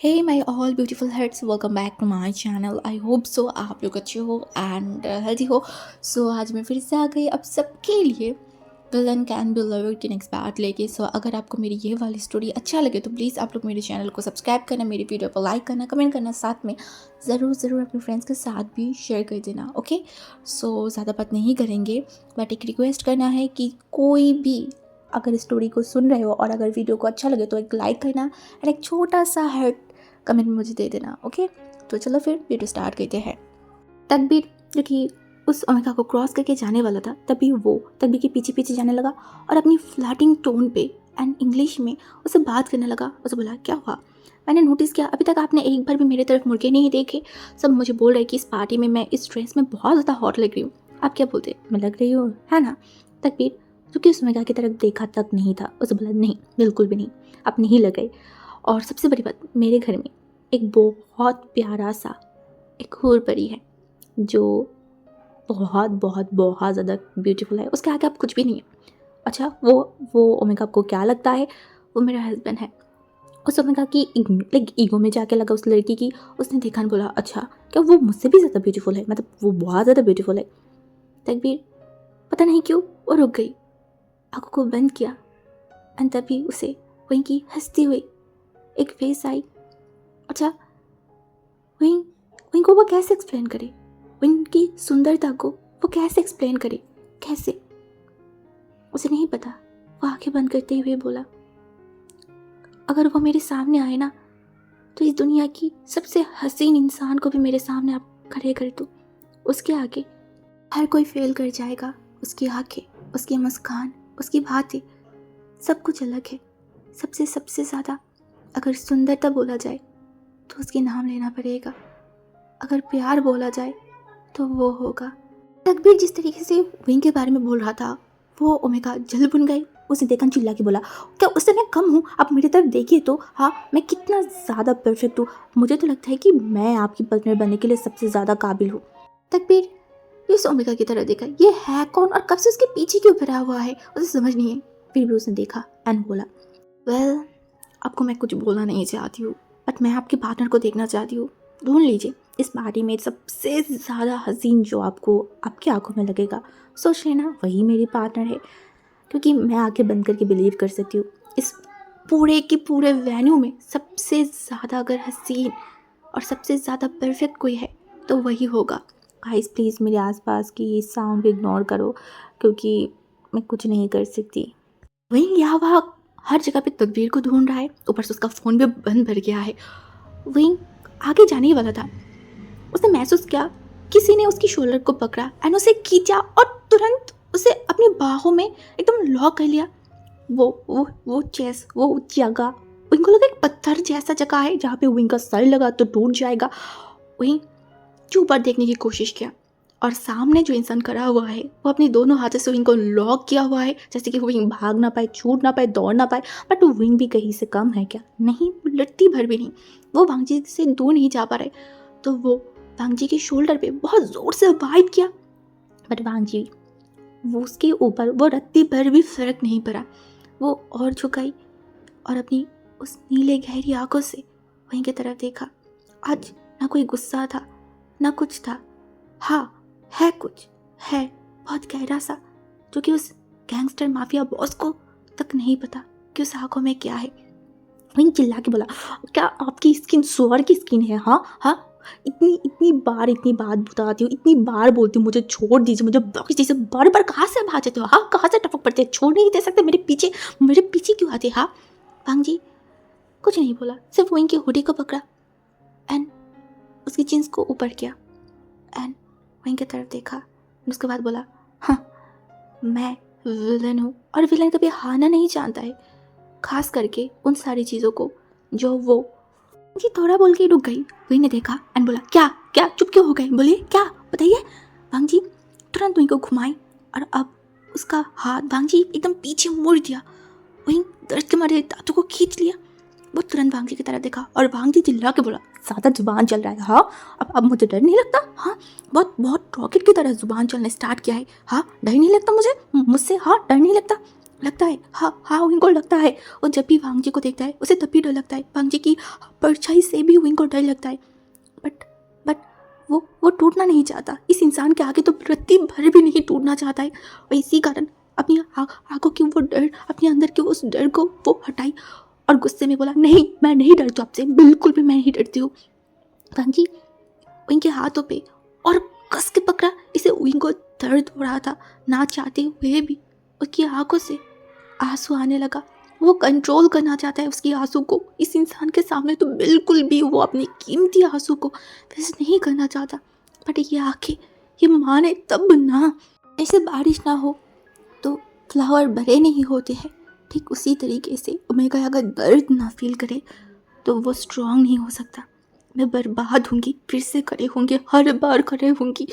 Hey my all beautiful heads, welcome back to my channel. I hope so आप लोग अच्छे हो and healthy हो। सो आज मैं फिर से आ गई अब सबके लिए विलन कैन बी लव्ड के नेक्स्ट पार्ट लेके। सो अगर आपको मेरी ये वाली स्टोरी अच्छा लगे तो प्लीज़ आप लोग मेरे चैनल को सब्सक्राइब करना, मेरी वीडियो को लाइक करना, कमेंट करना, साथ में ज़रूर अपने फ्रेंड्स के साथ भी शेयर कर देना। ओके, सो ज़्यादा बात नहीं करेंगे, बट एक रिक्वेस्ट करना है कि कोई भी अगर स्टोरी को सुन रहे हो और अगर वीडियो को अच्छा लगे तो एक लाइक करना एंड एक छोटा सा हार्ट कमेंट मुझे दे देना। ओके, तो चलो फिर वीडियो स्टार्ट करते हैं। तकबीर जो कि उस ओमेगा को क्रॉस करके जाने वाला था, तभी वो तकबीर के पीछे पीछे जाने लगा और अपनी फ्लर्टिंग टोन पे एंड इंग्लिश में उससे बात करने लगा। उसे बोला, क्या हुआ? मैंने नोटिस किया अभी तक आपने एक बार भी मेरे तरफ मुड़ के नहीं देखे। सब मुझे बोल रहे कि इस पार्टी में मैं इस ड्रेस में बहुत ज़्यादा हॉट लग रही हूँ। आप क्या बोलते? मैं लग रही हूँ, है ना? तकबीर जो कि उस ओमेगा की तरफ देखा तक नहीं था, उसे बोला, नहीं बिल्कुल भी नहीं, आप नहीं लग गए। और सबसे बड़ी बात, मेरे घर में एक बहुत प्यारा सा एक हूर परी है जो बहुत बहुत बहुत ज़्यादा ब्यूटीफुल है। उसके आगे आप कुछ भी नहीं है। अच्छा, वो ओमेगा आपको क्या लगता है? वो मेरा हस्बैंड है। उस ओमेगा की लाइक ईगो में जाके लगा उस लड़की की। उसने देखा और बोला, अच्छा क्या वो मुझसे भी ज़्यादा ब्यूटीफुल है? मतलब वो बहुत ज़्यादा ब्यूटीफुल है। तकबीर पता नहीं क्यों वो रुक गई, आंखों को बंद किया एंड तभी उसे वहीं की हंसती हुई एक फेस आई। अच्छा, विंग विंग को वो कैसे एक्सप्लेन करे? विंग की सुंदरता को वो कैसे एक्सप्लेन करे? कैसे? उसे नहीं पता। वो आंखें बंद करते हुए बोला, अगर वो मेरे सामने आए ना तो इस दुनिया की सबसे हसीन इंसान को भी मेरे सामने आप खड़े कर दो, उसके आगे हर कोई फेल कर जाएगा। उसकी आंखें, उसकी मुस्कान, उसकी बातें, सब कुछ अलग है। सबसे सबसे ज़्यादा अगर सुंदरता बोला जाए तो उसके नाम लेना पड़ेगा। अगर प्यार बोला जाए तो वो होगा। तकबीर जिस तरीके से विंग के बारे में बोल रहा था, वो ओमेगा जल बुन गई। उसे देखकर चिल्ला के बोला, क्या उससे मैं कम हूँ? आप मेरी तरफ देखिए तो, हाँ मैं कितना ज़्यादा परफेक्ट हूँ। मुझे तो लगता है कि मैं आपकी पार्टनर बनने के लिए सबसे ज़्यादा काबिल हूँ। तकबीर इस ओमेगा की तरफ देखा, ये है कौन और कब से उसके पीछे क्यों फिरा हुआ है? उसे समझ नहीं है। फिर भी उसने देखा एंड बोला, वेल आपको मैं कुछ बोलना नहीं चाहती हूँ, बट मैं आपके पार्टनर को देखना चाहती हूँ। ढूंढ लीजिए इस पार्टी में सबसे ज़्यादा हसीन जो आपको आपकी आंखों में लगेगा, सोच लेना वही मेरी पार्टनर है। क्योंकि मैं आंखें बंद करके बिलीव कर सकती हूँ, इस पूरे के पूरे वेन्यू में सबसे ज़्यादा अगर हसीन और सबसे ज़्यादा परफेक्ट कोई है तो वही होगा। गाइस प्लीज़ मेरे आसपास की साउंड को इग्नोर करो, क्योंकि मैं कुछ नहीं कर सकती। वहीं यहाँ वहाँ हर जगह पे तकबीर को ढूंढ रहा है, ऊपर से उसका फ़ोन भी बंद भर गया है। वहीं आगे जाने ही वाला था, उसने महसूस किया किसी ने उसकी शोल्डर को पकड़ा एंड उसे खींचा और तुरंत उसे अपनी बाहों में एकदम लॉक कर लिया। वो चेस, वो जगह, उनको लगा एक पत्थर जैसा जगह है जहाँ पे विंग का सर लगा तो टूट जाएगा। वहीं जो ऊपर देखने की कोशिश किया और सामने जो इंसान खड़ा हुआ है वो अपने दोनों हाथों से विंग को लॉक किया हुआ है, जैसे कि विंग भाग ना पाए, छूट ना पाए, दौड़ ना पाए। बट विंग भी कहीं से कम है क्या? नहीं, लट्टी भर भी नहीं। वो भांजी से दूर नहीं जा पा रहे, तो वो भांजी के शोल्डर पे बहुत ज़ोर से वाइट किया, बट भांजी वो उसके ऊपर वो रत्ती भर भी फर्क नहीं पड़ा। वो और झुकाई और अपनी उस नीले गहरी आंखों से वहीं की तरफ देखा। आज ना कोई गुस्सा था ना कुछ था, हाँ है कुछ, है बहुत गहरा सा, जो कि उस गैंगस्टर माफिया बॉस को तक नहीं पता कि उस आंखों में क्या है। वहीं चिल्ला के बोला, क्या आपकी स्किन सुअर की स्किन है? हाँ हाँ, इतनी बात बताती हूँ, इतनी बार बोलती हूँ मुझे छोड़ दीजिए, मुझे बाकी चीज़ें बार बार कहाँ से भाग जाते हो? हाँ कहाँ से टपक पड़ते हैं? छोड़ नहीं दे सकते? मेरे पीछे क्यों आते? हाँ भांग जी कुछ नहीं बोला, सिर्फ वहीं की हुडी को पकड़ा एंड उसकी जींस को ऊपर किया एंड वहीं की तरफ देखा। उसके बाद बोला, हाँ मैं विलन हूँ और विलन कभी हारना नहीं जानता है, खास करके उन सारी चीज़ों को जो वो जी थोड़ा बोल के रुक गई। वही ने देखा एंड बोला, क्या क्या चुप क्यों हो गए? बोलिए क्या, बताइए। भांग जी तुरंत वहीं को घुमाई और अब उसका हाथ भांग जी एकदम पीछे मोड़ दिया। वहीं दर्द के मारे दांतों को खींच लिया। वो तुरंत भांग जी की तरफ देखा और भांग जी चिल्ला के बोला, ज़्यादा जुबान चल रहा है? हाँ अब मुझे डर नहीं लगता? हाँ बहुत बहुत रॉकेट की तरह जुबान चलने स्टार्ट किया है। हाँ डर नहीं लगता मुझसे? हाँ डर नहीं लगता? लगता है, हाँ हाँ विंग को लगता है। और जब भी वांग जी को देखता है उसे तब भी डर लगता है, वांग जी की परछाई से भी विंग को डर लगता है। बट बट वो टूटना नहीं चाहता, इस इंसान के आगे तो रत्ती भर भी नहीं टूटना चाहता है। और इसी कारण अपनी आंखों की वो डर, अपने अंदर के उस डर को वो हटाई और गुस्से में बोला, नहीं मैं नहीं डरती आपसे, बिल्कुल भी मैं नहीं डरती हूँ। वांग जी विंग के हाथों पे और कस के पकड़ा, इसे विंग को दर्द हो रहा था, ना चाहते हुए भी उसकी आंखों से आंसू आने लगा। वो कंट्रोल करना चाहता है उसकी आंसू को, इस इंसान के सामने तो बिल्कुल भी वो अपनी कीमती आंसू को वैसे नहीं करना चाहता। बट ये आंखें, ये माने तब ना। ऐसे बारिश ना हो तो फ्लावर बड़े नहीं होते हैं, ठीक उसी तरीके से ओमेगा अगर दर्द ना फील करे तो वो स्ट्रांग नहीं हो सकता। मैं बर्बाद होंगी, फिर से खड़े होंगे, हर बार खड़े होंगी।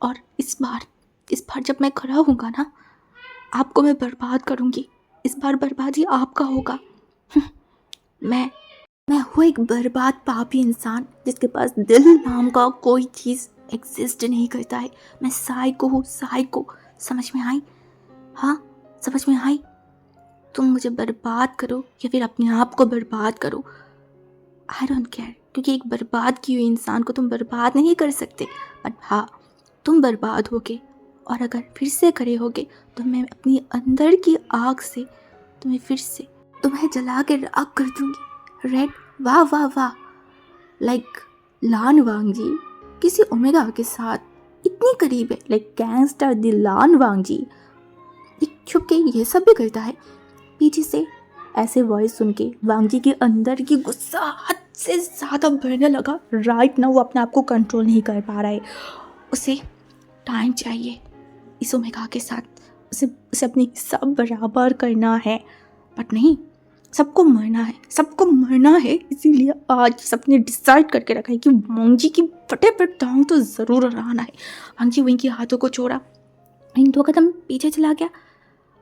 और इस बार जब मैं खड़ा होऊंगा ना, आपको मैं बर्बाद करूंगी। इस बार बर्बादी आपका होगा। मैं मैं हूँ एक बर्बाद पापी इंसान जिसके पास दिल नाम का कोई चीज़ एग्जिस्ट नहीं करता है। मैं साइको हूँ, साइको। समझ में आई? हाँ, समझ में आई? तुम मुझे बर्बाद करो या फिर अपने आप को बर्बाद करो, आई डोंट केयर, क्योंकि एक बर्बाद की हुई इंसान को तुम बर्बाद नहीं कर सकते। बट हाँ, तुम बर्बाद होगे और अगर फिर से खड़े होगे तो मैं अपनी अंदर की आग से तुम्हें जला के राख कर दूंगी। रेड, वाह वाह वाह, लाइक लान वांग जी किसी ओमेगा के साथ इतनी करीब है, लाइक गैंगस्टर द लान वांग जी। छुप के ये सब भी करता है। पीछे से ऐसे वॉइस सुन के वांग जी के अंदर की गुस्सा हद से ज़्यादा बढ़ने लगा। राइट ना वो अपने आप को कंट्रोल नहीं कर पा रहा है, उसे टाइम चाहिए इस ओमेगा के साथ, उसे अपनी सब बराबर करना है। बट नहीं, सबको मरना है। इसीलिए आज सबने डिसाइड करके रखा है कि वांग जी की फटे पर टांग तो ज़रूर अड़ाना है। वांग जी विंग के हाथों को छोड़ा, विंग 2 कदम पीछे चला गया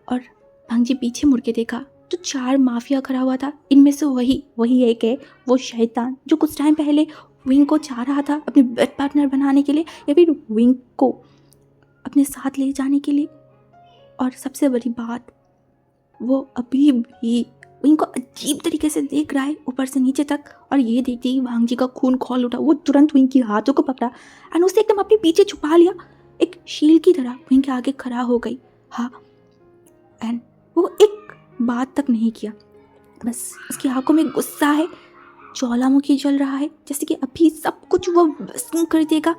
और वांग जी पीछे मुड़ के देखा तो 4 माफिया खड़ा हुआ था। इनमें से वही एक है, वो शैतान जो कुछ टाइम पहले विंग को चाह रहा था अपने बेड पार्टनर बनाने के लिए या फिर विंग को अपने साथ ले जाने के लिए। और सबसे बड़ी बात, वो अभी भी विंग को अजीब तरीके से देख रहा है ऊपर से नीचे तक। और ये देखते ही वांग जी का खून खौल उठा। वो तुरंत विंग के हाथों को पकड़ा एंड उसे एकदम अपने पीछे छुपा लिया, एक शील की तरह विंग के आगे खड़ा हो गई। हाँ, एंड वो एक बात तक नहीं किया, बस उसकी आंखों में गुस्सा है, ज्वालामुखी जल रहा है, जैसे कि अभी सब कुछ वो भस्म कर देगा,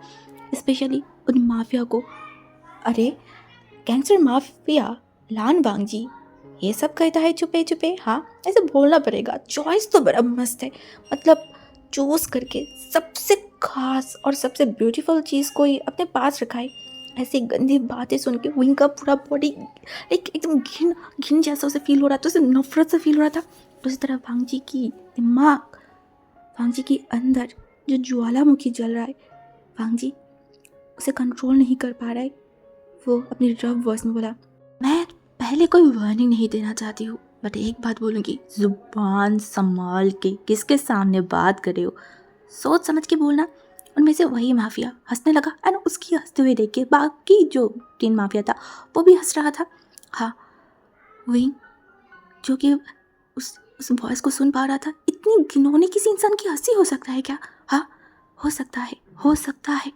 स्पेशली उन माफिया को। अरे गैंगस्टर माफिया लान वांग जी ये सब कहता है छुपे छुपे? हाँ, ऐसे बोलना पड़ेगा। चॉइस तो बड़ा मस्त है, मतलब चूज करके सबसे खास और सबसे ब्यूटीफुल चीज़ को ही अपने पास रखा है। ऐसी गंदी बातें सुन के विंग का पूरा बॉडी एक एकदम घिन जैसा उसे फील हो रहा था, उसे नफरत से फील हो रहा था। उसी तरह वांग जी की दिमाग, वांग जी के अंदर जो ज्वालामुखी जल रहा है, वांग जी उसे कंट्रोल नहीं कर पा रहा है। वो अपनी रफ वॉइस में बोला, मैं पहले कोई वार्निंग नहीं देना चाहती हूँ, बट एक बात बोलूँगी, जुबान संभाल के किसके सामने बात कर रहे हो, सोच समझ के बोलना। उनमें से वही माफिया हंसने लगा एंड उसकी हंसते हुए देख के बाकी जो 3 माफिया था वो भी हंस रहा था। हाँ, विंग जो कि उस वॉइस को सुन पा रहा था, इतनी घिनौनी किसी इंसान की हंसी हो सकता है क्या? हाँ, हो सकता है।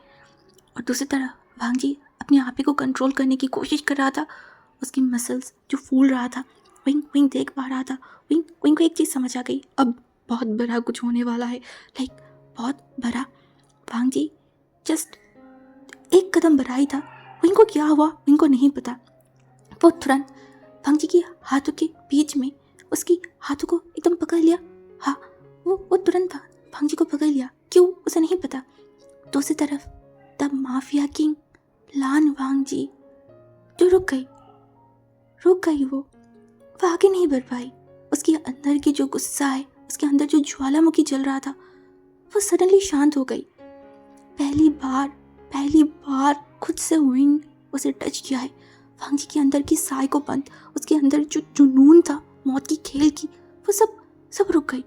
और दूसरी तरफ वांग जी अपने आप ही को कंट्रोल करने की कोशिश कर रहा था, उसकी मसल्स जो फूल रहा था। विंग देख पा रहा था। विंग को एक चीज़ समझ आ गई, अब बहुत बड़ा कुछ होने वाला है, लाइक बहुत बड़ा। वांग जी जस्ट एक कदम बढ़ाई था। विंग को क्या हुआ विंग को नहीं पता। वो तुरंत वांग जी के हाथों के बीच में उसकी हाथों को एकदम पकड़ लिया। हाँ, वो तुरंत वांग जी को पकड़ लिया, क्यों उसे नहीं पता। दूसरी तरफ तब माफिया किंग लान वांग जी जो रुक गई वो आगे नहीं बढ़ पाई। उसके अंदर की जो गुस्सा है, उसके अंदर जो ज्वालामुखी जल रहा था, वो सडनली शांत हो गई। पहली बार खुद से विंग उसे टच किया है। वांग जी के अंदर की साइकोपन, उसके अंदर जो जुनून था मौत की खेल की, वो सब रुक गई।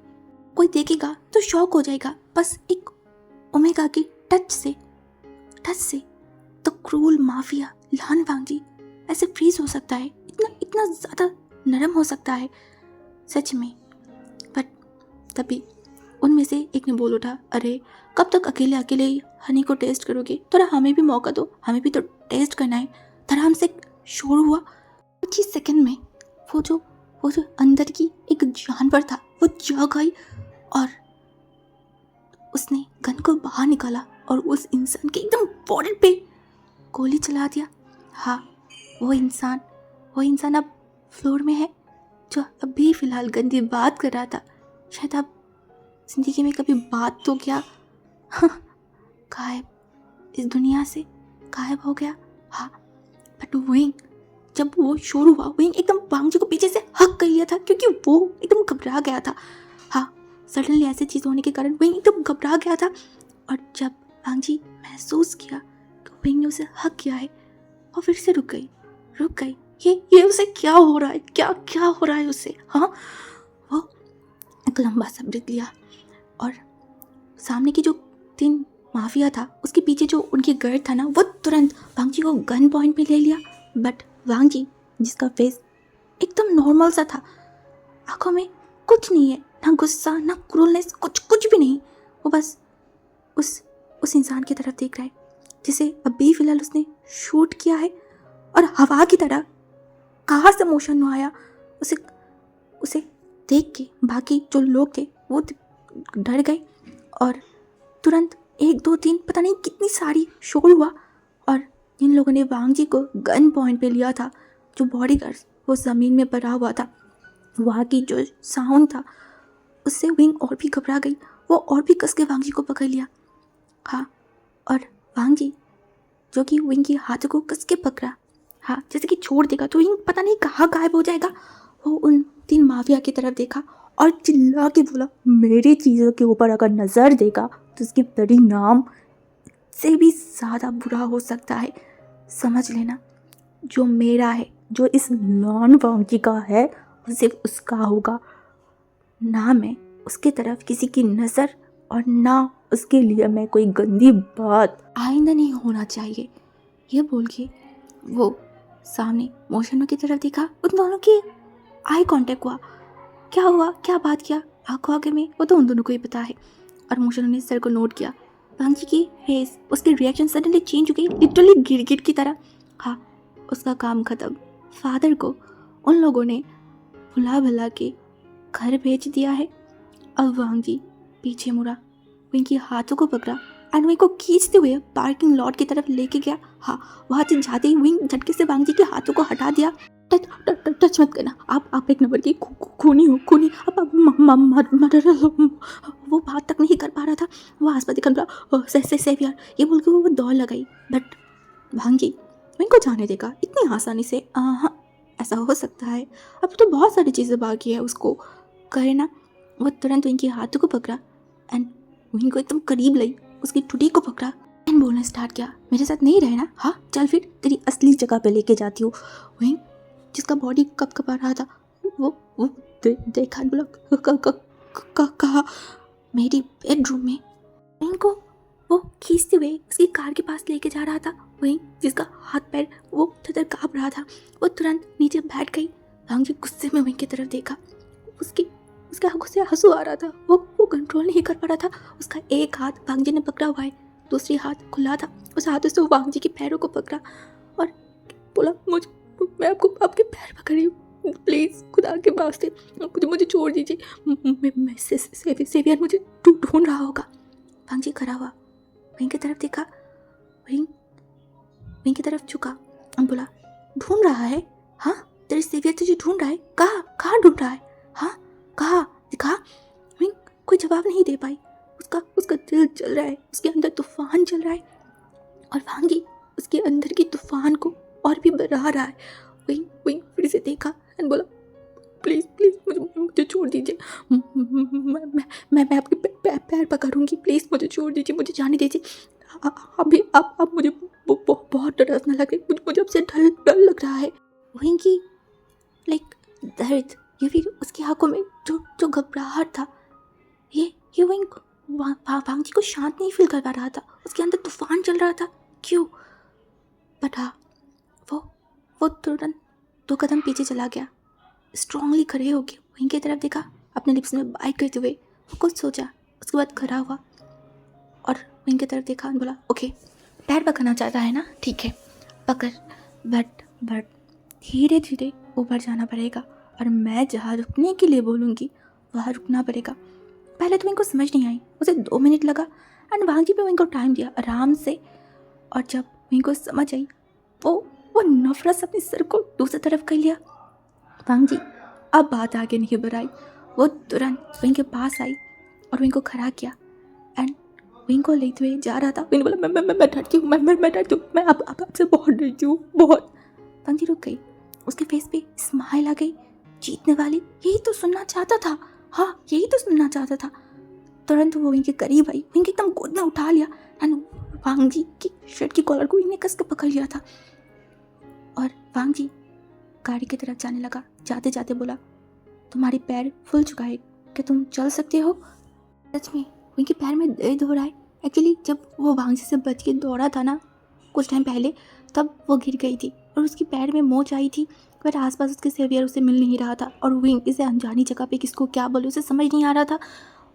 कोई देखेगा तो शॉक हो जाएगा, बस एक ओमेगा की टच से तो क्रूल माफिया लान वांग जी ऐसे फ्रीज हो सकता है। इतना ज़्यादा नरम हो सकता है सच में। बट तभी उनमें से एक ने बोल उठा, अरे कब तक अकेले अकेले ही हनी को टेस्ट करोगे, थोड़ा हमें भी मौका दो, हमें भी तो टेस्ट करना है। धड़ाम से शोर हुआ। कुछ ही सेकंड में वो जो अंदर की एक जानवर था वो जाग आई और उसने गन को बाहर निकाला और उस इंसान के एकदम बॉडी पे गोली चला दिया। हाँ, वो इंसान अब फ्लोर में है जो अभी फिलहाल गंदी बात कर रहा था। शायद अब जिंदगी में कभी बात तो क्या गायब, इस दुनिया से गायब हो गया। हाँ, बट वही जब वो शोर हुआ वही एकदम वांगजी को पीछे से हक कर लिया था क्योंकि वो एकदम घबरा गया था। हाँ, सडनली ऐसी चीज़ होने के कारण वही एकदम घबरा गया था और जब वांगजी महसूस किया कि वही ने उसे हक किया है वो फिर से रुक गई। ये उसे क्या हो रहा है, क्या हो रहा है उसे। हाँ, वो एक लंबा सा ब्रेक लिया और सामने की जो 3 माफिया था उसके पीछे जो उनके गर्द था ना वो तुरंत वांगजी को गन पॉइंट पे ले लिया। बट वांगजी जिसका फेस एकदम नॉर्मल सा था, आंखों में कुछ नहीं है, ना गुस्सा ना क्रूरनेस, कुछ भी नहीं। वो बस उस इंसान की तरफ देख रहा है जिसे अभी फिलहाल उसने शूट किया है और हवा की तरह कहाँ से मोशन आया उसे देख के बाकी जो लोग थे वो डर गए और तुरंत 1 2 3 पता नहीं कितनी सारी शोर हुआ और इन लोगों ने वांगजी को गन पॉइंट पे लिया था। जो बॉडीगार्ड वो ज़मीन में पड़ा हुआ था, वहाँ की जो साउंड था उससे विंग और भी घबरा गई। वो और भी कस के वांगजी को पकड़ लिया। हाँ, और वांगजी जो कि विंग के हाथों को कस के पकड़ा, हाँ, जैसे कि छोड़ देगा तो विंग पता नहीं कहाँ गायब हो जाएगा। वो उन 3 माफिया की तरफ देखा और चिल्ला के बोला, मेरी चीज़ों के ऊपर अगर नज़र देगा तो उसके परिणाम से भी ज़्यादा बुरा हो सकता है। समझ लेना, जो मेरा है, जो इस नॉन वांगजी का है, वो सिर्फ उसका होगा। ना मैं उसके तरफ किसी की नज़र और ना उसके लिए मैं कोई गंदी बात आइंदा नहीं होना चाहिए। ये बोल के वो सामने मोशनों की तरफ देखा। उन दोनों की आई कांटेक्ट हुआ। क्या हुआ, क्या बात किया आंखों आगे में, वो तो उन दोनों को ही पता है। और मोशनों ने सर को नोट किया। वांगजी की फेस, उसकी रिएक्शन सडनली चेंज हो गई, लिटरली गिरगिट की तरह। हाँ, उसका काम खत्म। फादर को उन लोगों ने भुला भुला के घर भेज दिया है। अब वांगजी पीछे मुड़ा, विंग हाथों को पकड़ा एंड विंग को खींचते हुए पार्किंग लॉट की तरफ लेके गया। हाँ, वहाँ से जाते ही विंग झटके से वांगजी के हाथों को हटा दिया। टच मत करना, आप एक नंबर की खूनी हो, खूनी। अब मर्डर। वो बात तक नहीं कर पा रहा था। वो आसपास दिखा बोला, सेवियर, ये बोल के वो दौड़ लगाई। बट वांगजी विंग को जाने देगा इतनी आसानी से? हाँ, ऐसा हो सकता है। अब तो बहुत सारी चीज़ें बाकी है उसको करना। वो तुरंत विंग के हाथों को पकड़ा एंड विंग को एकदम करीब लाई, उसकी ठुडी को पकड़ा एंड बोलना स्टार्ट किया, मेरे साथ नहीं रहना? हाँ, चल फिर तेरी असली जगह पे लेके जाती हूँ। विंग जिसका बॉडी कपकपा रहा था वो देखा, बोला, कहा मेरी बेडरूम में। विंग को वो खींचते हुए उसकी कार के पास लेके जा रहा था। वहीं जिसका हाथ पैर वो थर काँप रहा था, वो तुरंत नीचे बैठ गई। वांगजी गुस्से में वहीं की तरफ देखा। उसके आंखों से आंसू आ रहा था। वो कंट्रोल नहीं कर पा रहा था। उसका एक हाथ वांगजी ने पकड़ा हुआ है, दूसरी हाथ खुला था। उस हाथों से वो वांगजी के पैरों को पकड़ा और बोला, मैं आपके पैर पकड़ रही हूँ, प्लीज़ खुदा के वास्ते मुझे छोड़ दीजिए। मैं सेवियर मुझे ढूंढ रहा होगा। वांगजी खड़ा हुआ, वहीं की तरफ देखा, वहीं की तरफ झुका और बोला, ढूंढ रहा है? हाँ, तेरे सेवियर तुझे ढूंढ रहा है। कहाँ ढूंढ रहा है? हाँ, कहाँ दिखा? विंग कोई जवाब नहीं दे पाई। उसका दिल चल रहा है, उसके अंदर तूफान चल रहा है और वांगजी उसके अंदर की तूफान को और भी बढ़ा रहा है। विंग फिर से देखा एंड बोला, प्लीज़ मुझे छोड़ दीजिए। मैं आपके पैर पकड़ूंगी, प्लीज़ मुझे छोड़ दीजिए, मुझे जाने दीजिए। अभी आप मुझे बहुत डरना लगे, मुझे आपसे डर लग रहा है। विंग की लाइक दर्द या फिर उसकी आंखों में जो घबराहट था, ये विंग वांगजी को शांत नहीं फील कर पा रहा था। उसके अंदर तूफान चल रहा था। क्यों? बट हाँ, वो तुरंत 2 कदम पीछे चला गया स्ट्रांगली खड़े होके विंग की तरफ देखा, अपने लिप्स में बाइट करते हुए वो कुछ सोचा, उसके बाद खड़ा हुआ और विंग की तरफ देखा और बोला ओके, पैर पकड़ना चाहता है ना, ठीक है पकड़, बट धीरे धीरे ऊपर जाना पड़ेगा और मैं जहाँ रुकने के लिए बोलूँगी वहाँ रुकना पड़ेगा। पहले तो विंग को समझ नहीं आई, उसे 2 मिनट लगा एंड वांग भी विंग को टाइम दिया आराम से, और जब विंग को समझ आई वो नफरत से अपने सर को दूसरी तरफ कर लिया। वांग जी अब बात आगे नहीं बढ़ाई, वो तुरंत विंग के पास आई और विंग को खड़ा किया एंड विंग को लेते हुए जा रहा था। विंग बोला मैं डरती हूँ, मैं डरती हूँ, मैं अब आपसे बहुत डरती हूँ, बहुत। वांग जी रुक गई, उसके फेस पे स्माइल आ गई, जीतने वाली, यही तो सुनना चाहता था, हाँ यही तो सुनना चाहता था। तुरंत वो विंग के करीब आई, विंग एकदम गोद में उठा लिया एंड वांग जी की शर्ट की कॉलर को विंग ने कस के पकड़ लिया था और वांग जी गाड़ी की तरफ जाने लगा। जाते जाते बोला तुम्हारे पैर फूल चुका है, क्या तुम चल सकते हो? सच में विंग के पैर में दर्द हो रहा है। एक्चुअली जब वो वांग जी से बच के दौड़ा था ना कुछ टाइम पहले, तब वो गिर गई थी और उसके पैर में मोच आई थी, बट आसपास उसके सेवियर उसे मिल नहीं रहा था और विंग इसे अनजानी जगह पे किसको क्या बोले उसे समझ नहीं आ रहा था।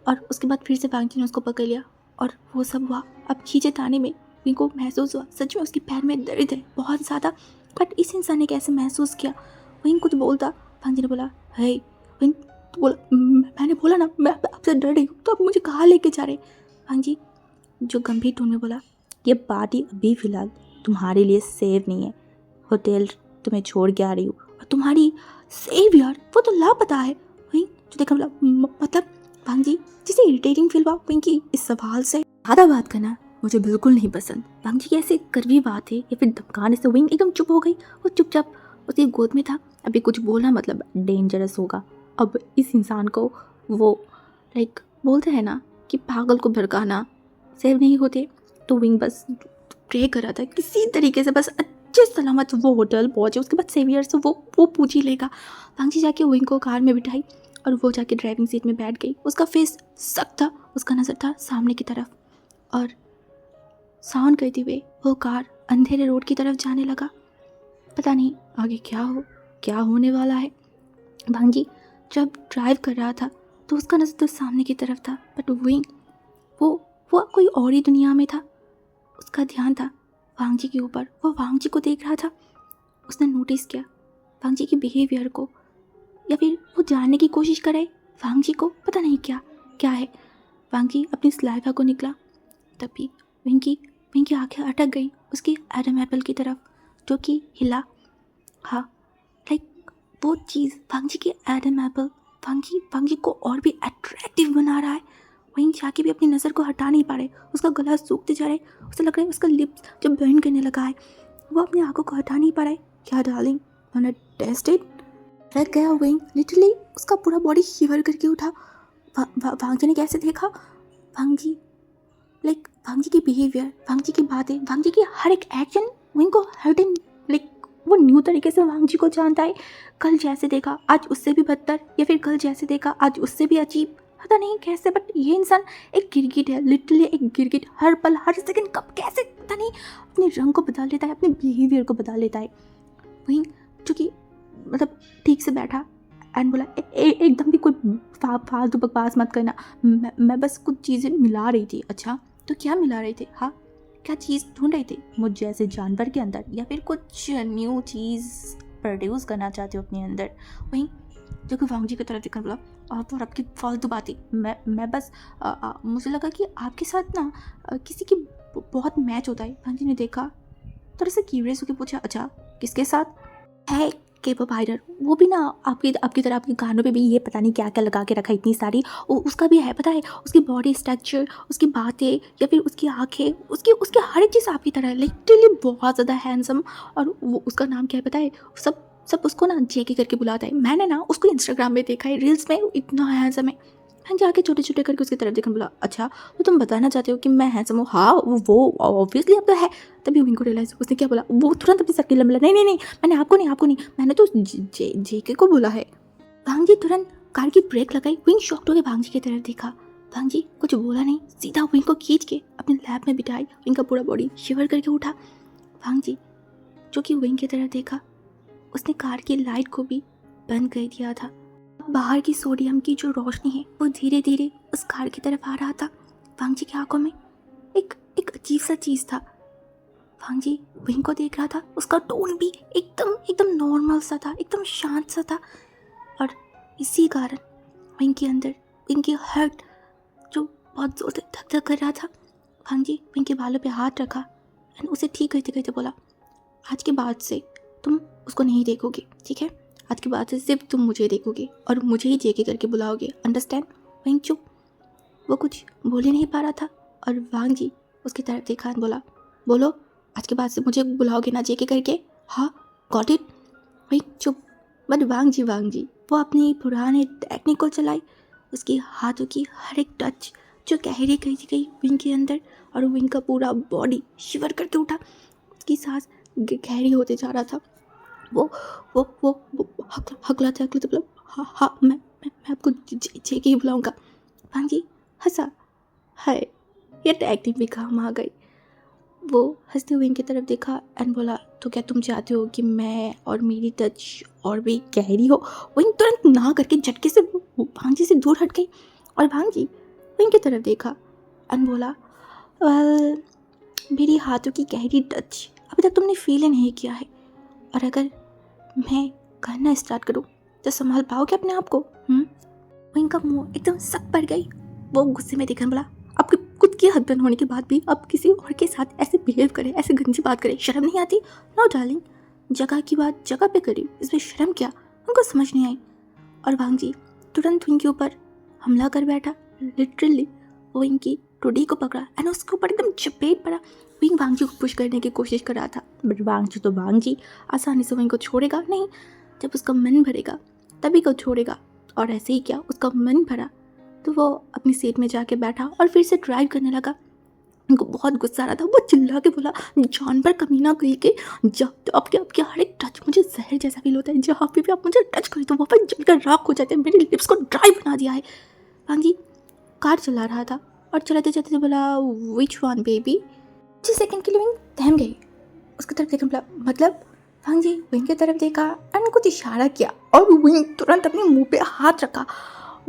और उसके बाद फिर से वांग जी ने उसको पकड़ लिया और वो सब हुआ। अब खींचे ताने में विंग को महसूस हुआ सच में उसके पैर में दर्द है बहुत ज़्यादा, बट इस इंसान ने कैसे महसूस किया? विंग कुछ बोलता, वांग जी ने बोला है विंग, तो बोला मैंने बोला ना मैं आपसे डर रही हूँ, तो आप मुझे कहाँ लेके जा रहे? वांग जी जो गंभीर टोन में बोला ये पार्टी अभी फ़िलहाल तुम्हारे लिए सेफ नहीं है, होटल तुम्हें छोड़ के आ रही हूँ और तुम्हारी सेवियर वो तो लापता है। वहीं जो देखा बोला मतलब वांग जी जिसे इरिटेटिंग फील हुआ विंग की इस सवाल से। ज़्यादा बात करना मुझे बिल्कुल नहीं पसंद। वांग जी की ऐसे कड़वी बात है या फिर धमकाने से विंग एकदम चुप हो गई। वो चुपचाप उसकी गोद में था, अभी कुछ बोलना मतलब डेंजरस होगा। अब इस इंसान को वो लाइक बोलते हैं ना कि पागल को भड़काना सेव नहीं होते, तो विंग बस प्रे कर रहा था किसी तरीके से बस अच्छे सलामत वो होटल पहुँचे, उसके बाद सेवियर से वो पूछ ही लेगा। वांग जी जाके विंग को कार में बिठाई और वो जाके ड्राइविंग सीट में बैठ गई। उसका फेस सख्त था, उसका नज़र था सामने की तरफ और साउंड करते हुए वो कार अंधेरे रोड की तरफ जाने लगा। पता नहीं आगे क्या होने वाला है। वांग जी जब ड्राइव कर रहा था तो उसका नज़र तो सामने की तरफ था, बट विंग वो कोई और ही दुनिया में था। उसका ध्यान था वांग जी के ऊपर, वो वांग जी को देख रहा था। उसने नोटिस किया वांग जी के बिहेवियर को, या फिर वो जानने की कोशिश करे वांग जी को, पता नहीं क्या है। वांग जी अपनी स्लाइवा को निकला, तभी विंग की आंखें अटक गई उसकी एडम एप्पल की तरफ जो कि हिला। हाँ लाइक वो चीज़ वांग जी की एडम एप्पल वांग जी को और भी अट्रैक्टिव बना रहा है। वहीं जाके भी अपनी नज़र को हटा नहीं पा रहे, उसका गला सूखते जा रहे, उसे लग रहा है उसका लिप्स जब बर्न करने लगा है, वो अपनी आंखों को हटा नहीं पा रहा है। क्या डार्लिंग मैंने टेस्टेड रह गया विंग, लिटरली उसका पूरा बॉडी शिवर करके उठा। वांग जी ने कैसे देखा? वांग जी लाइक वांग जी की बिहेवियर, वांग जी की बातें, वांग जी की हर एक एक्शन विंग को हर टाइम लाइक वो न्यू तरीके से वांग जी को जानता है। कल जैसे देखा आज उससे भी बदतर, या फिर कल जैसे देखा आज उससे भी अजीब, पता नहीं कैसे, बट ये इंसान एक गिरगिट है, लिटरली एक गिरगिट। हर पल हर सेकंड कब कैसे पता नहीं अपने रंग को बदल लेता है, अपने बिहेवियर को बदल लेता है। वहीं चूँकि मतलब ठीक से बैठा एंड बोला एकदम भी कोई फालतू बकवास मत करना, मैं बस कुछ चीज़ें मिला रही थी। अच्छा तो क्या मिला रहे थे? हाँ क्या चीज़ ढूंढ रहे थे मुझ जैसे जानवर के अंदर, या फिर कुछ न्यू चीज़ प्रोड्यूस करना चाहते हो अपने अंदर? वहीं जो कि वांग जी की तरफ देखकर बोला आप और आपकी फालतू बातें, मैं बस मुझे लगा कि आपके साथ ना किसी की बहुत मैच होता है। वांग जी ने देखा, थोड़ा सा क्यूरियस होकर पूछा अच्छा किसके साथ है? के पॉप आइडल, वो भी ना आपकी तरह आपके गानों पे भी ये पता नहीं क्या क्या लगा के रखा इतनी सारी, उसका भी है पता है, उसकी बॉडी स्ट्रक्चर, उसकी बातें, या फिर उसकी आंखें, उसकी हर एक चीज़ आपकी तरह है, लिटरली बहुत ज़्यादा हैंडसम। और वो उसका नाम क्या है पता है? सब उसको ना जेके करके बुलाता है। मैंने ना उसको इंस्टाग्राम में देखा है, रील्स में, इतना हैंडसम है। हाँ जाके छोटे छोटे करके उसकी तरफ देखकर बोला अच्छा तो तुम बताना चाहते हो कि मैं हैंडसम हूँ? हाँ वो ऑब्वियसली अब तो है। तभी विंग को रियलाइज उसने क्या बोला, वो तुरंत अपनी शक्ति लंबा, नहीं मैंने आपको नहीं, मैंने तो जेके को बोला है। वांग जी तुरंत कार की ब्रेक लगाई, विंग शॉक्ड होकर वांग जी की तरफ देखा। वांग जी कुछ बोला नहीं, सीधा विंग को खींच के अपने लैब में बिठाई। विंग का पूरा बॉडी शिवर करके उठा। वांग जी जो कि विंग की तरफ देखा, उसने कार की लाइट को भी बंद कर दिया था। बाहर की सोडियम की जो रोशनी है वो धीरे धीरे उस कार की तरफ आ रहा था। वांग जी की आंखों में एक एक अजीब सा चीज़ था। वांग जी विंग को देख रहा था, उसका टोन भी एकदम एकदम नॉर्मल सा था, एकदम शांत सा था। और इसी कारण विंग के अंदर विंग की हार्ट जो बहुत जोर से धक धक कर रहा था। वांग जी विंग के बालों पे हाथ रखा एंड उसे ठीक करते करते बोला, आज के बाद से तुम उसको नहीं देखोगे, ठीक है? आज के बाद से सिर्फ तुम मुझे देखोगे और मुझे ही जेके करके बुलाओगे, अंडरस्टैंड? विंग चुप, वो कुछ बोल ही नहीं पा रहा था। और वांग जी उसकी तरफ देखा और बोला, बोलो, आज के बाद से मुझे बुलाओगे ना जेके करके? हाँ, गॉट इट? विंग चुप। बट वांग जी वो अपनी पुराने टेक्निक को चलाई। उसकी हाथों की हर एक टच जो गहरी गई विंग के अंदर, और विंग का पूरा बॉडी शिवर करके उठा। उसकी सांस गहरी होते जा रहा था। वो हकलाते बोला, हाँ मैं आपको जेके ही बुलाऊंगा। वांग जी हंसा, हाय ये टेक्निक भी काम आ गई। वो हंसते हुए इनकी तरफ देखा एंड बोला, तो क्या तुम चाहते हो कि मैं और मेरी टच और भी गहरी हो? वो इन तुरंत ना करके झटके से वांग जी से दूर हट गई। और वांग जी वो इनकी तरफ देखा एंड बोला, वेल, मेरी हाथों की गहरी टच अभी तक तुमने फील ही नहीं किया है, और अगर मैं करना स्टार्ट करूँ तो संभाल पाओगे अपने आप को? वो इनका मुंह एकदम सक पड़ गई। वो गुस्से में देखने बोला, आपके खुद के हस्बैंड होने के बाद भी आप किसी और के साथ ऐसे बिहेव करें, ऐसे गंदी बात करें, शर्म नहीं आती? नो डार्लिंग, जगह की बात जगह पे करी, इसमें शर्म क्या? उनको समझ नहीं आई। और वांग जी तुरंत विंग के ऊपर हमला कर बैठा। लिटरली वो इनकी टोडी को पकड़ा एंड उसके ऊपर एकदम चपेट पड़ा। विंग वांग जी को पुश करने की कोशिश कर रहा था, बट वांग जी आसानी से विंग को छोड़ेगा नहीं। जब उसका मन भरेगा तभी को छोड़ेगा। और ऐसे ही क्या, उसका मन भरा तो वो अपनी सीट में जाके बैठा और फिर से ड्राइव करने लगा। उनको बहुत गुस्सा आ रहा था। वो चिल्ला के बोला, जानवर कमीना कहीं के, जब तो आपके हर एक टच मुझे जहर जैसा फील होता है। जहाँ पे भी आप मुझे टच करें तो वहाँ पर जलकर राख हो जाते हैं। मेरी लिप्स को ड्राई बना दिया है। वांग जी कार चला रहा था और चलाते चलाते बोला, विच वन बेबी? 2 सेकंड के लिए विंग थम गई। उसकी तरफ देखा, बोला, मतलब? वांग जी विंग की तरफ देखा एंड कुछ इशारा किया और विंग तुरंत अपने मुंह पे हाथ रखा।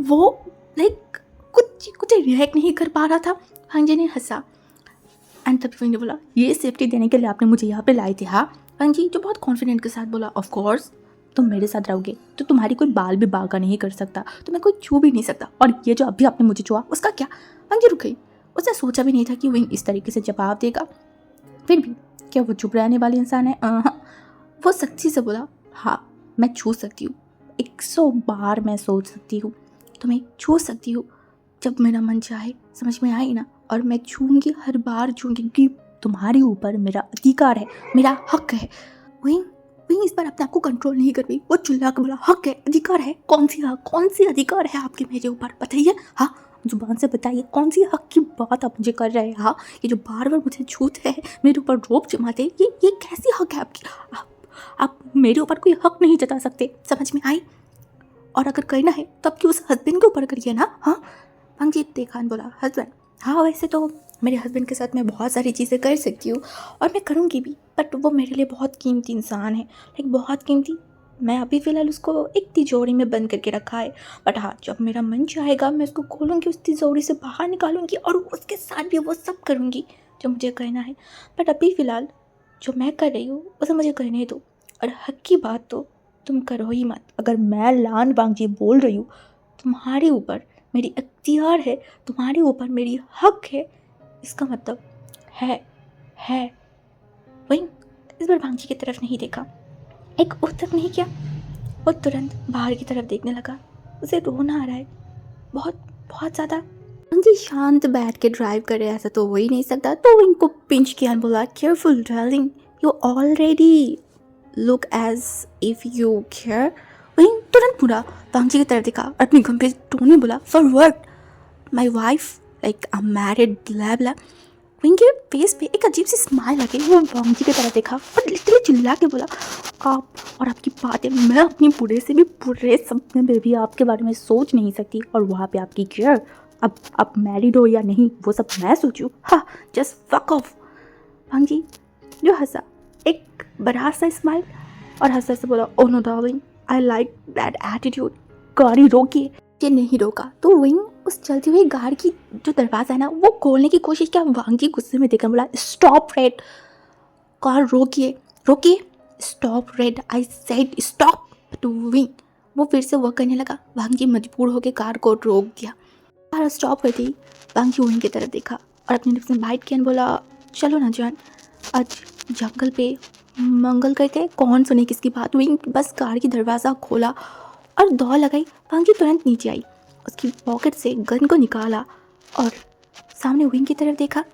वो लाइक कुछ रिएक्ट नहीं कर पा रहा था। वांग जी ने हंसा एंड तभी विंग ने बोला, ये सेफ्टी देने के लिए आपने मुझे यहाँ पे लाए थे? हाँ। वांग जी जो बहुत कॉन्फिडेंट के साथ बोला, ऑफ कोर्स, तुम मेरे साथ रहोगे तो तुम्हारी कोई बाल भी बांका नहीं कर सकता, तुम्हें कोई छू भी नहीं सकता, और ये जो अभी आपने मुझे छुआ उसका क्या? वांग जी रुक गई। उसने सोचा भी नहीं था कि विंग इस तरीके से जवाब देगा। फिर भी क्या वो चुप रहने वाली इंसान है? वो सख्ती से बोला, हाँ मैं छू सकती हूँ, 100 बार मैं सोच सकती हूँ, तुम्हें छू सकती हूँ जब मेरा मन चाहे, समझ में आई ना? और मैं छूंगी, हर बार छूंगी, क्योंकि तुम्हारे ऊपर मेरा अधिकार है, मेरा हक है। वहीं इस बार अपने आप को कंट्रोल नहीं कर पाई। वो चिल्ला के बोला, हक है, अधिकार है? कौन सी अधिकार है आपके मेरे ऊपर, बताइए? हाँ, जुबान से बताइए, कौन सी हक की बात आप मुझे कर रहे हैं? हाँ, ये जो बार बार मुझे छूते हैं, मेरे ऊपर रोप जमाते हैं, ये कैसी हक है आपकी? आप मेरे ऊपर कोई हक नहीं जता सकते, समझ में आई? और अगर करना है तो आपके उस हस्बैंड के ऊपर करिए ना। हाँ। वांग जी देखा बोला, हस्बैंड? हाँ, वैसे तो मेरे हस्बैंड के साथ मैं बहुत सारी चीज़ें कर सकती हूँ और मैं करूँगी भी, बट वो मेरे लिए बहुत कीमती इंसान है, लाइक बहुत कीमती। मैं अभी फ़िलहाल उसको एक तिजोरी में बंद करके रखा है, बट हाँ, जब मेरा मन चाहेगा मैं उसको खोलूँगी, उस तिजोरी से बाहर निकालूंगी और उसके साथ भी वो सब करूँगी जो मुझे करना है। बट अभी फ़िलहाल जो मैं कर रही हूँ उसे मुझे करने दो, और हक की बात तो तुम करो ही मत। अगर मैं लान वांग जी बोल रही हूँ, तुम्हारे ऊपर मेरी अख्तियार है, तुम्हारे ऊपर मेरी हक है, इसका मतलब है। वहीं इस बार वांग जी की तरफ नहीं देखा, एक उफ तक नहीं किया। वो तुरंत बाहर की तरफ देखने लगा। उसे रोना आ रहा है, बहुत बहुत ज़्यादा। वांग जी शांत बैठ के ड्राइव कर रहे, ऐसा तो हो ही नहीं सकता। तो इनको पिंच किया और बोला, careful darling, you already look as if you care. वहीं तुरंत पूरा वांग जी की तरफ देखा और अपनी गंभीर टोन में बोला, for what? My wife, like I am married, blah blah. Wing के फेस पे एक अजीब सी स्माइल आ गई। वो वांग जी की तरफ देखा और लिटरली चिल्ला के बोला, आप और आपकी बातें, मैं अपनी पूरे से भी पूरे सपने में भी आपके बारे में सोच नहीं सकती, और वहाँ पे आपकी केयर, अब आप मैरिड हो या नहीं वो सब मैं सोचूं? हाँ, जस्ट फक ऑफ। वांग जी जो हंसा, एक बड़ा सा स्माइल, और हंसते से बोला, oh no darling, I like that attitude. गाड़ी रोकिए। ये नहीं रोका तो विंग उस चलती हुई गाड़ी की जो दरवाज़ा है ना वो खोलने की कोशिश किया। वांग जी गुस्से में देखकर बोला, स्टॉप रेड, कार रोकिए, रोकिए, stop red, I said stop. टू विंग वो फिर से वर्क करने लगा। वांग जी मजबूर होकर कार को रोक दिया। कार स्टॉप कर दी। वांग जी विंग की तरफ देखा और अपने लिप्स में बाइट किया, बोला, चलो ना जान, आज जंगल पे मंगल करते हैं, कौन सुने किसकी बात। विंग बस कार की दरवाज़ा खोला और दौड़ लगाई। वांग जी तुरंत नीचे आई, उसकी पॉकेट से गन को निकाला और सामने विंग की तरफ देखा।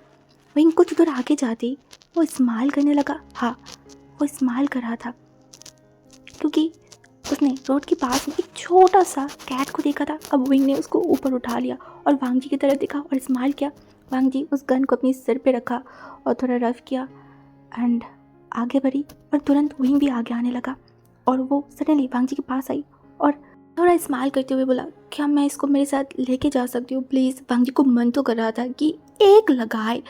विंग कुछ दूर आगे जाती वो स्माइल करने लगा। हाँ, वो स्माइल कर रहा था क्योंकि उसने रोड के पास में एक छोटा सा कैट को देखा था। अब विंग ने उसको ऊपर उठा लिया और वांग जी की तरफ देखा और स्माइल किया। वांग जी उस गन को अपनी सिर पे रखा और थोड़ा रफ किया एंड आगे बढ़ी और तुरंत विंग भी आगे आने लगा और वो सडनली वांग जी के पास आई और थोड़ा स्माइल करते हुए बोला, क्या मैं इसको मेरे साथ लेके जा सकती हूँ प्लीज़। वांग जी को मन तो कर रहा था कि एक लगाए,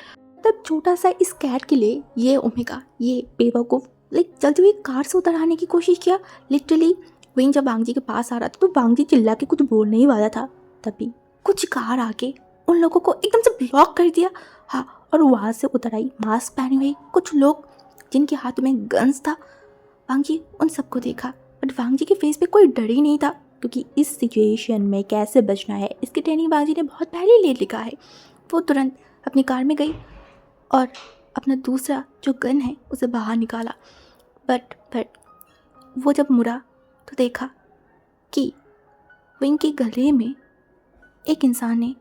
तब छोटा सा इस कैट के लिए ये ओमेगा, ये बेवकूफ़ लाइक चलती हुई कार से उतर आने की कोशिश किया। लिटरली विंग जब वांग जी के पास आ रहा था तो वांग जी चिल्ला के कुछ बोलने ही वाला था, तभी कुछ कार आके उन लोगों को एकदम से ब्लॉक कर दिया। हाँ, और वहाँ से उतर आई मास्क पहने हुए कुछ लोग जिनके हाथ में गन्स था। वांग जी उन सबको देखा बट वांग जी के फेस पे कोई डर ही नहीं था क्योंकि इस सिचुएशन में कैसे बचना है इसकी ट्रेनिंग वांग जी ने बहुत पहले ले लिखा है। वो तुरंत अपनी कार में गई और अपना दूसरा जो गन है उसे बाहर निकाला। बट वो जब मुड़ा तो देखा कि विंग के गले में एक इंसान ने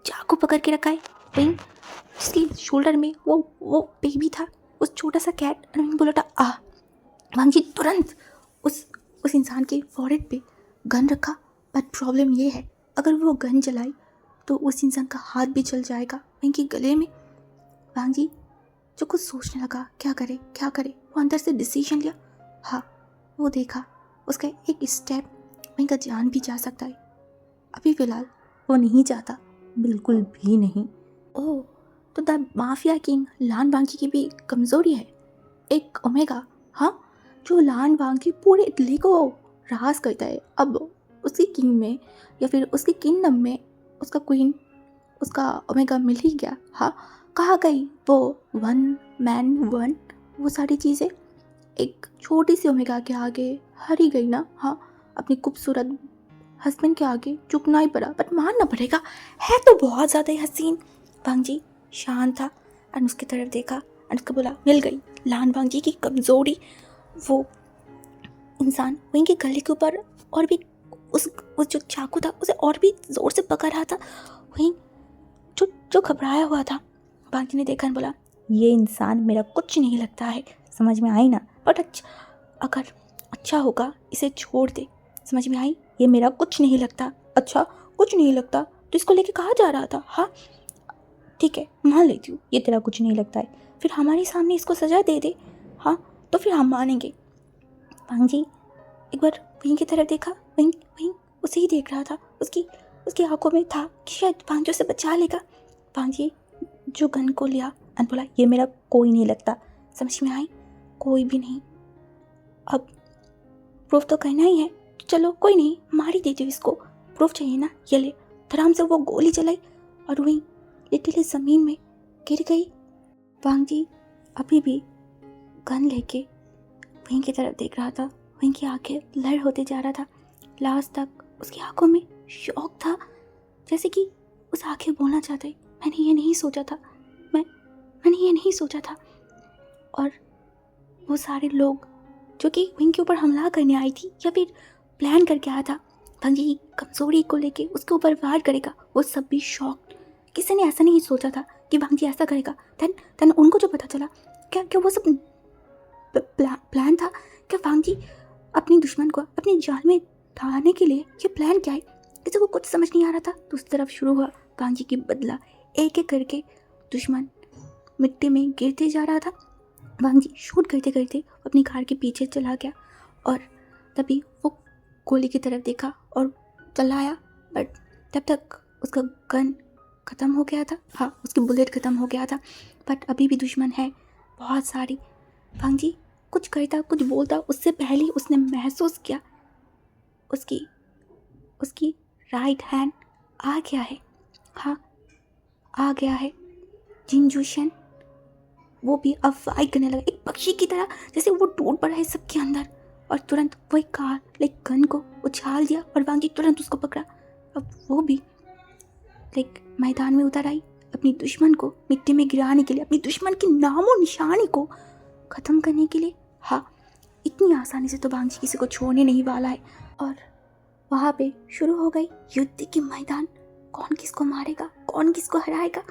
चाकू पकड़ के रखा है। विंग जिसकी शोल्डर में वो बेबी था, उस छोटा सा कैट। और विंग बोला था वांग जी तुरंत उस इंसान के फॉरहेड पे गन रखा। बट प्रॉब्लम ये है, अगर वो गन चलाई तो उस इंसान का हाथ भी चल जाएगा विंग के गले में। वांग जी जो कुछ सोचने लगा, क्या करे क्या करे, वो अंदर से डिसीजन लिया। हाँ, वो देखा उसका एक स्टेप विंग का जान भी जा सकता है। अभी फ़िलहाल वो नहीं चाहता, बिल्कुल भी नहीं। ओह, तो द माफिया किंग लान वांग की भी कमज़ोरी है, एक ओमेगा। हाँ, जो लान वांग की पूरे इटली को राज करता है, अब उसकी किंग में या फिर उसके किंगडम में उसका क्वीन, उसका ओमेगा मिल ही गया। हाँ, कहाँ गई वो वन मैन वन, वो सारी चीज़ें एक छोटी सी ओमेगा के आगे हार ही गई ना। हाँ, अपनी खूबसूरत हस्बैंड के आगे झुकना ही पड़ा, बट मानना पड़ेगा है तो बहुत ज़्यादा ही हसीन। वांग जी शांत था एंड उसकी तरफ देखा एंड उसको बोला, मिल गई लान वांग जी की कमज़ोरी। वो इंसान विंग के गले के ऊपर और भी उस जो चाकू था उसे और भी ज़ोर से पकड़ रहा था। विंग जो घबराया हुआ था, वांग जी ने देखा और बोला, ये इंसान मेरा कुछ नहीं लगता है, समझ में आई ना। बट अगर अच्छा होगा इसे छोड़ दे, समझ में आई, ये मेरा कुछ नहीं लगता। अच्छा, कुछ नहीं लगता तो इसको लेके कहाँ जा रहा था। हाँ ठीक है, मान लेती हूँ ये तेरा कुछ नहीं लगता है, फिर हमारे सामने इसको सजा दे दे। हाँ तो फिर हम मानेंगे। वांग जी एक बार विंग की तरफ देखा। विंग उसे ही देख रहा था। उसकी आंखों में था कि शायद वांग जी उसे बचा लेगा। वांग जी जो गन को लिया एंड बोला, ये मेरा कोई नहीं लगता, समझ में आई, कोई भी नहीं। अब प्रूफ तो करना ही है, चलो कोई नहीं, मार ही देती हूँ इसको, प्रूफ चाहिए ना, ये ले। धड़ाम से वो गोली चलाई और वहीं लिटरली ज़मीन में गिर गई। वांग जी अभी भी गन लेके वहीं की तरफ देख रहा था। वहीं की आंखें ब्लर होते जा रहा था। लास्ट तक उसकी आंखों में शौक था, जैसे कि उस आंखें बोलना चाहते, मैंने ये नहीं सोचा था, मैंने ये नहीं सोचा था। और वो सारे लोग जो कि विंग के ऊपर हमला करने आई थी या फिर प्लान करके आया था वांग जी की कमजोरी को लेके उसके ऊपर वार करेगा, वो सब भी शॉक। किसी ने ऐसा नहीं सोचा था कि वांग जी ऐसा करेगा। देन उनको जो पता चला, क्या वो सब प्लान था। क्या वांग जी अपनी दुश्मन को अपनी जान में ढालने के लिए ये प्लान क्या है, किसी को कुछ समझ नहीं आ रहा था। तो उस तरफ शुरू हुआ वांग जी की बदला, एक एक करके दुश्मन मिट्टी में गिरते जा रहा था। वांग जी शूट करते करते अपनी कार के पीछे चला गया और तभी वो गोली की तरफ देखा और चलाया, बट तब तक उसका गन ख़त्म हो गया था। हाँ, उसकी बुलेट ख़त्म हो गया था, बट अभी भी दुश्मन है बहुत सारी। वांग जी कुछ करता कुछ बोलता उससे पहले उसने महसूस किया उसकी उसकी राइट हैंड आ गया है। हाँ, आ गया है। जिनजूशन वो भी अब फाइट करने लगा एक पक्षी की तरह, जैसे वो टूट पड़ा है सबके अंदर, और तुरंत वही कार गन को उछाल दिया और वांग जी तुरंत उसको पकड़ा। अब वो भी मैदान में उतर आई अपनी दुश्मन को मिट्टी में गिराने के लिए, अपनी दुश्मन की नामो निशानी को ख़त्म करने के लिए। हाँ, इतनी आसानी से तो वांग जी किसी को छोड़ने नहीं वाला है। और वहाँ पे शुरू हो गई युद्ध की मैदान। कौन किसको मारेगा, कौन किसको हराएगा।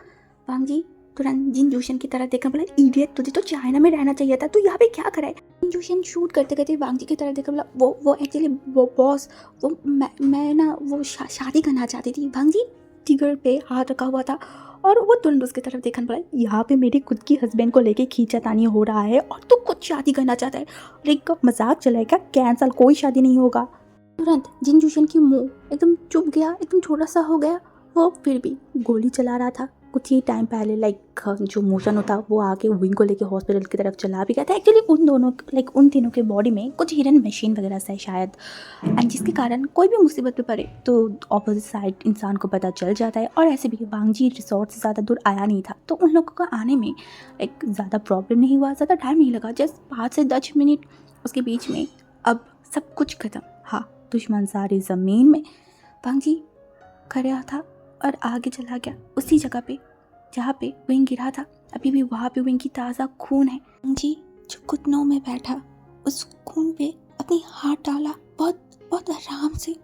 वांग जी तुरंत जिनजूशन की तरह देखकर बोला, इडियट, तुझे तो चाइना में रहना चाहिए था, तू यहाँ पे क्या कर रहा है। जिनजूशन शूट करते करते वांग जी की तरह देखकर बोला, वो एक्चुअली वो बॉस, वो मैं ना वो शादी करना चाहती थी। वांग जी टिगर पे हाथ रखा हुआ था और वो तुरंत उसकी तरफ देखकर बोला, यहाँ पे मेरे खुद की हस्बैंड को लेके खींचातानी हो रहा है और तू खुद शादी करना चाहता है। अरे मजाक चलाएगा, कैंसल, कोई शादी नहीं होगा। तुरंत जिनजूशन की मुंह एकदम चुप गया, एकदम छोटा सा हो गया। वो फिर भी गोली चला रहा था। कुछ ही टाइम पहले जो मोशन होता वो आके विंग को लेके हॉस्पिटल की तरफ चला भी गया था। एक्चुअली उन तीनों के बॉडी में कुछ हिडन मशीन वगैरह से शायद, एंड जिसके कारण कोई भी मुसीबत में पड़े तो ऑपोजिट साइड इंसान को पता चल जाता है। और ऐसे भी वांग जी रिसोर्ट से ज़्यादा दूर आया नहीं था, तो उन लोगों को आने में ज़्यादा प्रॉब्लम नहीं हुआ, ज़्यादा टाइम नहीं लगा, जस्ट 5 से 10 मिनट उसके बीच में। अब सब कुछ खत्म। हाँ, दुश्मन सारी ज़मीन में। वांग जी खड़ा था और आगे चला गया उसी जगह पे जहाँ पे विंग गिरा था। अभी भी वहाँ पे विंग की ताज़ा खून है। वांग जी जो घुटनों में बैठा, उस खून पे अपनी हाथ डाला बहुत बहुत आराम से,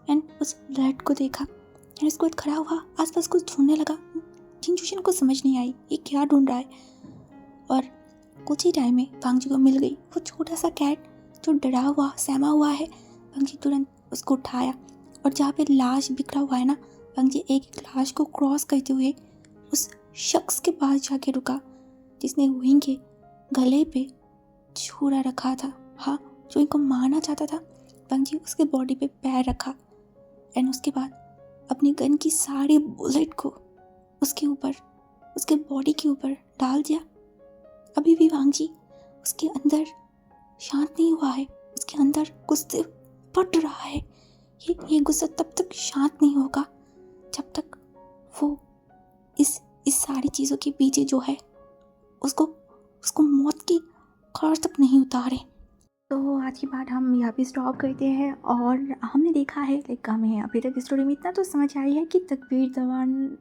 एंड उस ब्लड को देखा, एंड उसके बाद खड़ा हुआ आसपास कुछ ढूंढने लगा। जिनजूशन को समझ नहीं आई ये क्या ढूंढ रहा है। और कुछ ही टाइम में वांग जी को मिल गई वो छोटा सा कैट जो डरा हुआ सहमा हुआ है। वांग जी तुरंत उसको उठाया और जहाँ पे लाश बिखरा हुआ है ना, वांग जी एक एक लाश को क्रॉस करते हुए उस शख्स के पास जाके रुका जिसने विंग के गले पे छुरा रखा था। हाँ, जो इनको मारना चाहता था। वांग जी उसके बॉडी पे पैर रखा एंड उसके बाद अपनी गन की सारी बुलेट को उसके ऊपर, उसके बॉडी के ऊपर डाल दिया। अभी भी वांग जी उसके अंदर शांत नहीं हुआ है, उसके अंदर गुस्से फट रहा है। ये गुस्सा तब तक शांत नहीं होगा जब तक वो इस सारी चीज़ों के पीछे जो है उसको मौत की कगार तक नहीं उतारे। तो आज की बात हम यहाँ पे स्टॉप करते हैं। और हमने देखा है हमें अभी तक स्टोरी में इतना तो समझ आई है कि तकबीर जवान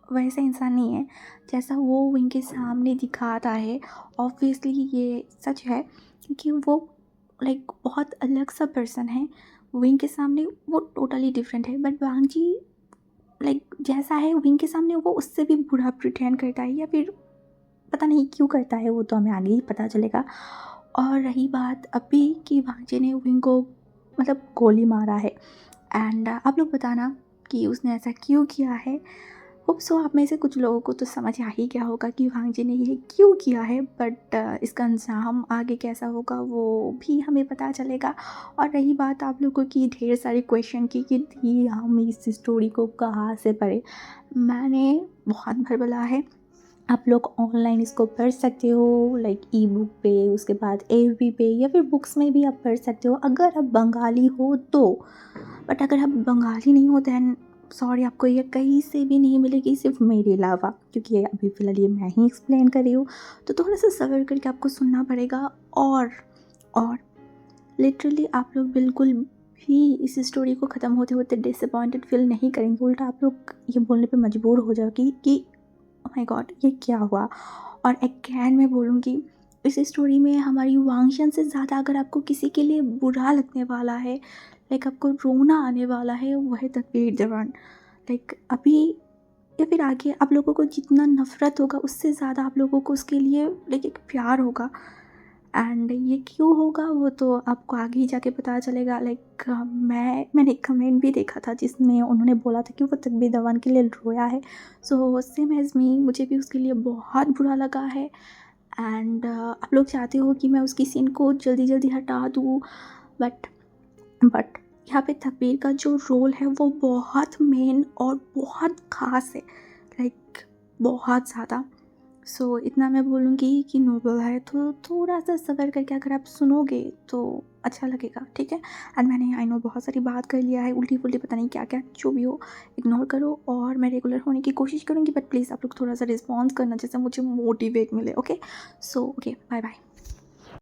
वैसा इंसान नहीं है जैसा वो विंग के सामने दिखाता है। ऑब्वियसली ये सच है क्योंकि वो बहुत अलग सा पर्सन है। विंग के सामने वो टोटली डिफरेंट है, बट वांग जी जैसा है विंग के सामने वो उससे भी बुरा प्रिटेंड करता है, या फिर पता नहीं क्यों करता है, वो तो हमें आगे ही पता चलेगा। और रही बात अभी कि वांग जी ने विंग को गोली मारा है, एंड आप लोग बताना कि उसने ऐसा क्यों किया है। होप सो आप में से कुछ लोगों को तो समझ आ ही गया होगा कि वांग जी ने ये क्यों किया है, बट इसका अंजाम आगे कैसा होगा वो भी हमें पता चलेगा। और रही बात आप लोगों की ढेर सारी क्वेश्चन की कि हम इस स्टोरी को कहाँ से पढ़े, मैंने बहुत भर बोला है। आप लोग ऑनलाइन इसको पढ़ सकते हो ई बुक पे, उसके बाद AV पे, या फिर बुक्स में भी आप पढ़ सकते हो अगर आप बंगाली हो तो। बट अगर आप बंगाली नहीं हो दैन सॉरी, आपको ये कहीं से भी नहीं मिलेगी सिर्फ मेरे अलावा, क्योंकि ये अभी फ़िलहाल ये मैं ही एक्सप्लेन कर रही हूँ, तो थोड़ा सा सब्र करके आपको सुनना पड़ेगा। और लिटरली आप लोग बिल्कुल भी इस स्टोरी को ख़त्म होते होते डिसअपॉइंटेड फील नहीं करेंगे, उल्टा आप लोग ये बोलने पे मजबूर हो जाओगे कि ओह माय गॉड ये क्या हुआ। और अगैन मैं बोलूँगी इस स्टोरी में हमारी वांगशन से ज़्यादा अगर आपको किसी के लिए बुरा लगने वाला है, आपको रोना आने वाला है, वो है तकदीर जवान। अभी या फिर आगे आप लोगों को जितना नफ़रत होगा उससे ज़्यादा आप लोगों को उसके लिए एक प्यार होगा। एंड ये क्यों होगा वो तो आपको आगे ही जाके पता चलेगा। मैंने एक कमेंट भी देखा था जिसमें उन्होंने बोला था कि वो तकदीर जवान के लिए रोया है। सो सेम एज़ मी, मुझे भी उसके लिए बहुत बुरा लगा है। एंड आप लोग चाहते हो कि मैं उसकी सीन को जल्दी जल्दी हटा दूँ, बट यहाँ पे तकबीर का जो रोल है वो बहुत मेन और बहुत ख़ास है, बहुत ज़्यादा। सो इतना मैं बोलूँगी कि नोबल है, तो थोड़ा सा सब्र करके अगर आप सुनोगे तो अच्छा लगेगा, ठीक है। एंड मैंने आई नो बहुत सारी बात कर लिया है, उल्टी-फुल्टी पता नहीं क्या-क्या, जो भी हो इग्नोर करो और मैं रेगुलर होने की कोशिश करूँगी, बट प्लीज़ आप लोग थोड़ा-सा रिस्पॉन्स करना जिससे मुझे मोटिवेट मिले, okay. So okay, bye bye.